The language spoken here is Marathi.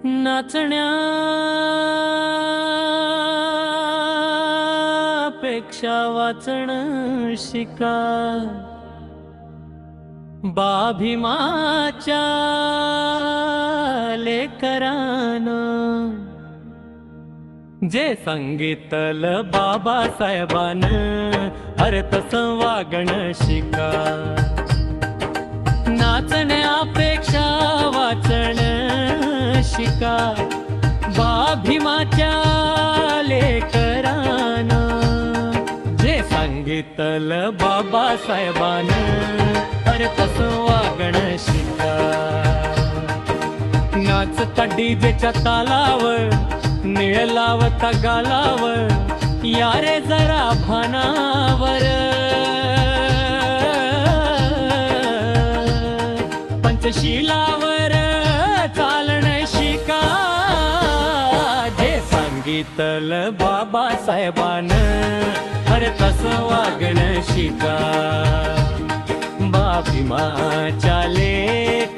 नाचण्यापेक्षा वाचणं शिका, बाभीमाच्या लेकरानं जे सांगितलं बाबासाहेबानं, अरे तसं वागणं शिका. नाचण्यापेक्षा वाचणं शिका, बाभीमाच्या लेकरानं जे सांगितलं बाबासाहेबानं, अरे तसं वागणं शिका. नाचता डीजेच्या तालावर, निळ लावता गालावर, या रे जरा भानावर. पंचशिलावर चालणं शिका, जे सांगितलं बाबासाहेबानं, अरे तसं वागणं शिका. बाभीमाच्या लेकरानं